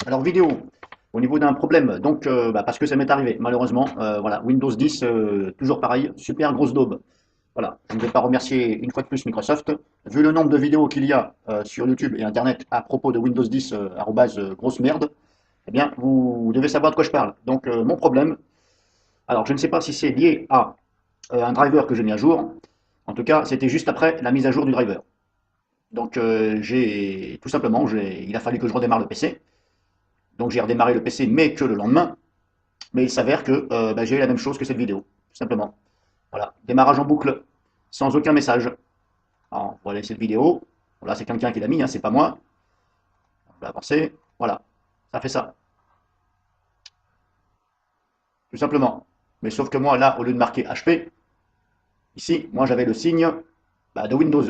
Alors vidéo, au niveau d'un problème, donc parce que ça m'est arrivé, malheureusement, voilà, Windows 10, toujours pareil, super grosse daube. Voilà, je ne vais pas remercier une fois de plus Microsoft. Vu le nombre de vidéos qu'il y a sur YouTube et Internet à propos de Windows 10, grosse merde, eh bien, vous devez savoir de quoi je parle. Donc mon problème, alors je ne sais pas si c'est lié à un driver que j'ai mis à jour. En tout cas, c'était juste après la mise à jour du driver. Donc j'ai tout simplement, il a fallu que je redémarre le PC. Donc j'ai redémarré le PC, mais que le lendemain. Mais il s'avère que j'ai eu la même chose que cette vidéo, tout simplement. Voilà, démarrage en boucle, sans aucun message. Alors, voilà cette vidéo. Voilà, c'est quelqu'un qui l'a mis, hein, c'est pas moi. On va avancer. Voilà, ça fait ça, tout simplement. Mais sauf que moi, là, au lieu de marquer HP, ici, moi j'avais le signe de Windows.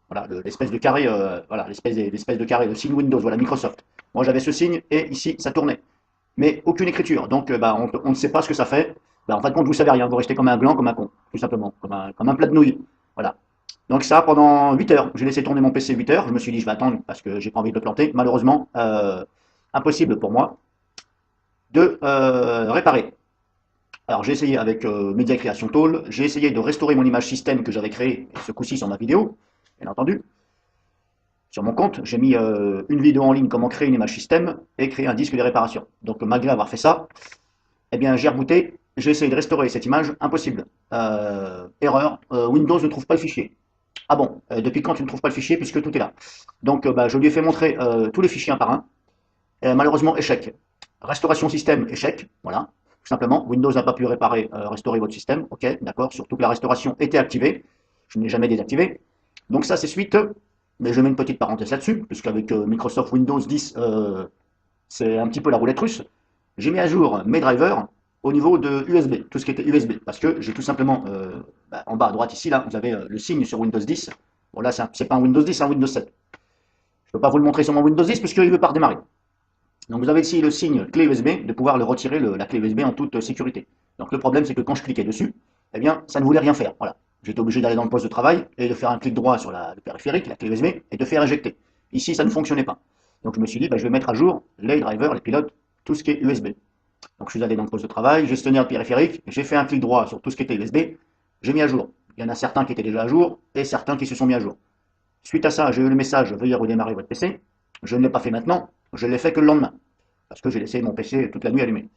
Voilà, l'espèce de carré, voilà, l'espèce de carré, le signe Windows, voilà, Microsoft. Moi j'avais ce signe et ici ça tournait. Mais aucune écriture. Donc on ne sait pas ce que ça fait. En fin de compte, vous savez rien, vous restez comme un gland, comme un con, tout simplement, comme un plat de nouilles. Voilà. Donc ça, pendant 8 heures, j'ai laissé tourner mon PC 8 heures, je me suis dit je vais attendre parce que j'ai pas envie de le planter. Malheureusement, impossible pour moi de réparer. Alors j'ai essayé avec Media Creation Tool, j'ai essayé de restaurer mon image système que j'avais créée, ce coup-ci sur ma vidéo, bien entendu. Sur mon compte, j'ai mis une vidéo en ligne comment créer une image système et créer un disque de réparation. Donc malgré avoir fait ça, eh bien, j'ai rebooté, j'ai essayé de restaurer cette image, impossible. Erreur, Windows ne trouve pas le fichier. Ah bon, depuis quand tu ne trouves pas le fichier puisque tout est là. Donc je lui ai fait montrer tous les fichiers un par un. Malheureusement, échec. Restauration système, échec, voilà. Tout simplement, Windows n'a pas pu restaurer votre système. Ok, d'accord, surtout que la restauration était activée. Je ne l'ai jamais désactivée. Donc ça, c'est suite. Mais je mets une petite parenthèse là-dessus, puisqu'avec Microsoft Windows 10, c'est un petit peu la roulette russe. J'ai mis à jour mes drivers au niveau de USB, tout ce qui était USB, parce que j'ai tout simplement, en bas à droite ici, là, vous avez le signe sur Windows 10. Bon là, c'est pas un Windows 10, c'est un Windows 7. Je ne peux pas vous le montrer sur mon Windows 10 puisqu'il ne veut pas redémarrer. Donc vous avez ici le signe clé USB, de pouvoir le retirer, la clé USB en toute sécurité. Donc le problème, c'est que quand je cliquais dessus, eh bien, ça ne voulait rien faire. Voilà. J'étais obligé d'aller dans le poste de travail et de faire un clic droit sur le périphérique, la clé USB, et de faire éjecter. Ici, ça ne fonctionnait pas. Donc je me suis dit, je vais mettre à jour les drivers, les pilotes, tout ce qui est USB. Donc je suis allé dans le poste de travail, gestionnaire de périphérique, j'ai fait un clic droit sur tout ce qui était USB, j'ai mis à jour. Il y en a certains qui étaient déjà à jour et certains qui se sont mis à jour. Suite à ça, j'ai eu le message veuillez redémarrer votre PC. Je ne l'ai pas fait maintenant, je l'ai fait que le lendemain, parce que j'ai laissé mon PC toute la nuit allumé.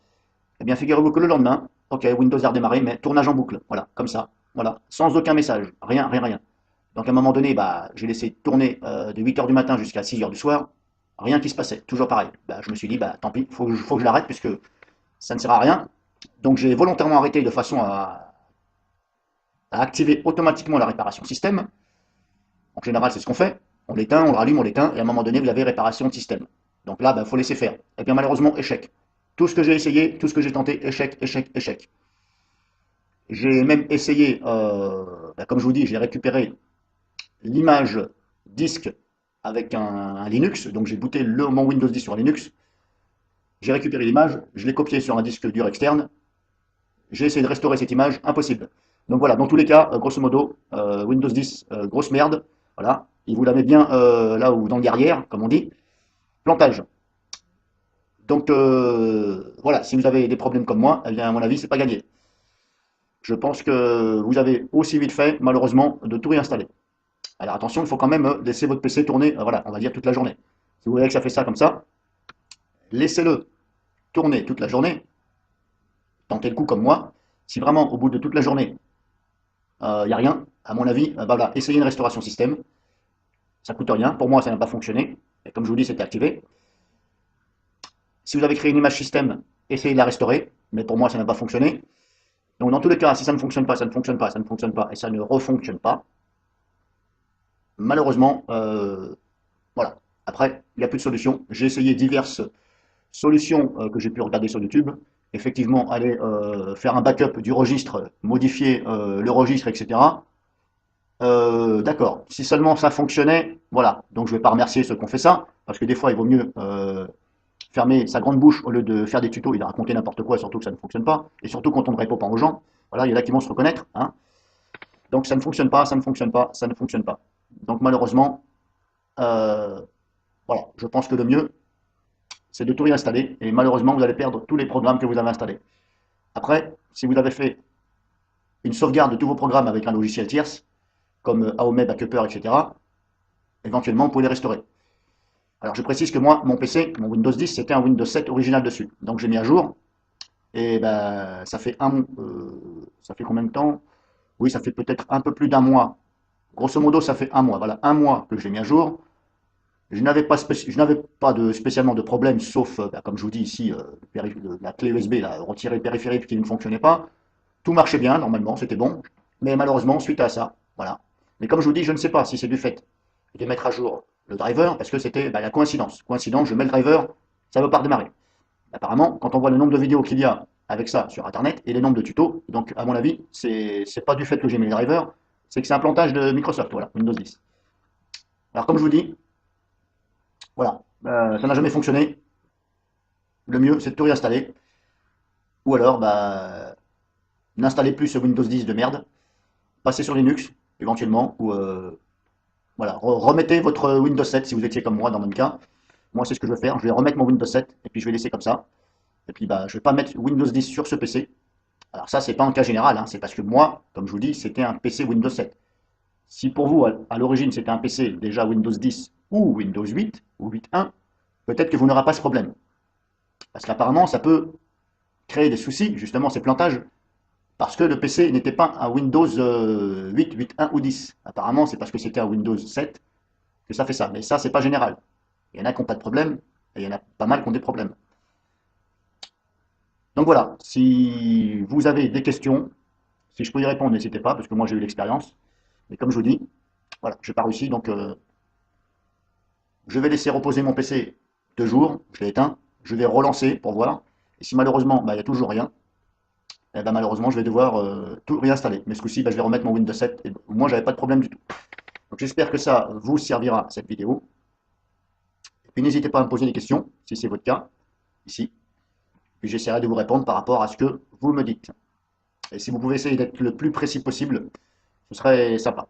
Eh bien, figurez-vous que le lendemain, ok, Windows a redémarré, mais tournage en boucle, voilà, comme ça, voilà, sans aucun message, rien, rien, rien. Donc à un moment donné, j'ai laissé tourner de 8 heures du matin jusqu'à 6 heures du soir, rien qui se passait, toujours pareil. Je me suis dit, tant pis, faut que je l'arrête puisque ça ne sert à rien. Donc j'ai volontairement arrêté de façon à activer automatiquement la réparation système. En général, c'est ce qu'on fait. On l'éteint, on le rallume, on l'éteint, et à un moment donné, vous avez réparation de système. Donc là, il faut laisser faire. Et bien malheureusement, échec. Tout ce que j'ai essayé, tout ce que j'ai tenté, échec, échec, échec. J'ai même essayé, comme je vous dis, j'ai récupéré l'image disque avec un Linux, donc j'ai booté mon Windows 10 sur un Linux, j'ai récupéré l'image, je l'ai copiée sur un disque dur externe, j'ai essayé de restaurer cette image, impossible. Donc voilà, dans tous les cas, grosso modo, Windows 10, grosse merde, voilà, il vous la met bien là où dans le derrière, comme on dit, plantage. Donc voilà, si vous avez des problèmes comme moi, eh bien, à mon avis, c'est pas gagné. Je pense que vous avez aussi vite fait, malheureusement, de tout réinstaller. Alors attention, il faut quand même laisser votre PC tourner, voilà, on va dire toute la journée. Si vous voyez que ça fait ça comme ça, laissez-le tourner toute la journée, tentez le coup comme moi. Si vraiment, au bout de toute la journée, il n'y a rien, à mon avis, voilà, essayez une restauration système, ça coûte rien. Pour moi, ça n'a pas fonctionné, et comme je vous dis, c'était activé. Si vous avez créé une image système, essayez de la restaurer, mais pour moi, ça n'a pas fonctionné. Donc dans tous les cas, si ça ne fonctionne pas, ça ne fonctionne pas, ça ne fonctionne pas, et ça ne refonctionne pas, malheureusement, voilà. Après, il n'y a plus de solution. J'ai essayé diverses solutions que j'ai pu regarder sur YouTube. Effectivement, aller faire un backup du registre, modifier le registre, etc. D'accord. Si seulement ça fonctionnait, voilà. Donc je ne vais pas remercier ceux qui ont fait ça, parce que des fois, il vaut mieux fermer sa grande bouche au lieu de faire des tutos et de raconter n'importe quoi, surtout que ça ne fonctionne pas, et surtout quand on ne répond pas aux gens. Voilà, il y en a qui vont se reconnaître. Hein. Donc ça ne fonctionne pas, ça ne fonctionne pas, ça ne fonctionne pas. Donc malheureusement, voilà, je pense que le mieux, c'est de tout réinstaller, et malheureusement, vous allez perdre tous les programmes que vous avez installés. Après, si vous avez fait une sauvegarde de tous vos programmes avec un logiciel tierce, comme AOME, Backuper, etc., éventuellement, vous pouvez les restaurer. Alors, je précise que moi, mon PC, mon Windows 10, c'était un Windows 7 original dessus. Donc, j'ai mis à jour, et ben, ça fait combien de temps? Oui, ça fait peut-être un peu plus d'un mois. Grosso modo, ça fait un mois. Voilà, un mois que je l'ai mis à jour. Je n'avais pas spécialement de problème, sauf, comme je vous dis ici, la clé USB, là, retirer le périphérique qui ne fonctionnait pas. Tout marchait bien, normalement, c'était bon. Mais malheureusement, suite à ça, voilà. Mais comme je vous dis, je ne sais pas si c'est du fait de mettre à jour le driver, parce que c'était la coïncidence. Coïncidence, je mets le driver, ça ne veut pas redémarrer. Apparemment, quand on voit le nombre de vidéos qu'il y a avec ça sur Internet et les nombres de tutos, donc à mon avis, c'est pas du fait que j'ai mis le driver, c'est que c'est un plantage de Microsoft, voilà, Windows 10. Alors comme je vous dis, voilà, ça n'a jamais fonctionné. Le mieux, c'est de tout réinstaller. Ou alors, n'installez plus ce Windows 10 de merde. Passez sur Linux, éventuellement. Ou voilà, remettez votre Windows 7 si vous étiez comme moi dans mon cas. Moi, c'est ce que je vais faire. Je vais remettre mon Windows 7 et puis je vais laisser comme ça. Et puis, je vais pas mettre Windows 10 sur ce PC. Alors ça, c'est pas un cas général. Hein. C'est parce que moi, comme je vous dis, c'était un PC Windows 7. Si pour vous, à l'origine, c'était un PC déjà Windows 10 ou Windows 8 ou 8.1, peut-être que vous n'aurez pas ce problème. Parce qu'apparemment, ça peut créer des soucis, justement, ces plantages, parce que le PC n'était pas un Windows 8, 8.1 ou 10. Apparemment, c'est parce que c'était un Windows 7 que ça fait ça. Mais ça, c'est pas général. Il y en a qui n'ont pas de problème, et il y en a pas mal qui ont des problèmes. Donc voilà, si vous avez des questions, si je peux y répondre, n'hésitez pas, parce que moi j'ai eu l'expérience. Mais comme je vous dis, voilà, je n'ai pas réussi, donc je vais laisser reposer mon PC 2 jours, je l'ai éteint, je vais relancer pour voir. Et si malheureusement, il n'y a toujours rien, eh ben, malheureusement, je vais devoir tout réinstaller. Mais ce coup-ci, je vais remettre mon Windows 7. Et moi, j'avais pas de problème du tout. Donc j'espère que ça vous servira, cette vidéo. Et puis n'hésitez pas à me poser des questions, si c'est votre cas, ici. Puis j'essaierai de vous répondre par rapport à ce que vous me dites. Et si vous pouvez essayer d'être le plus précis possible, ce serait sympa.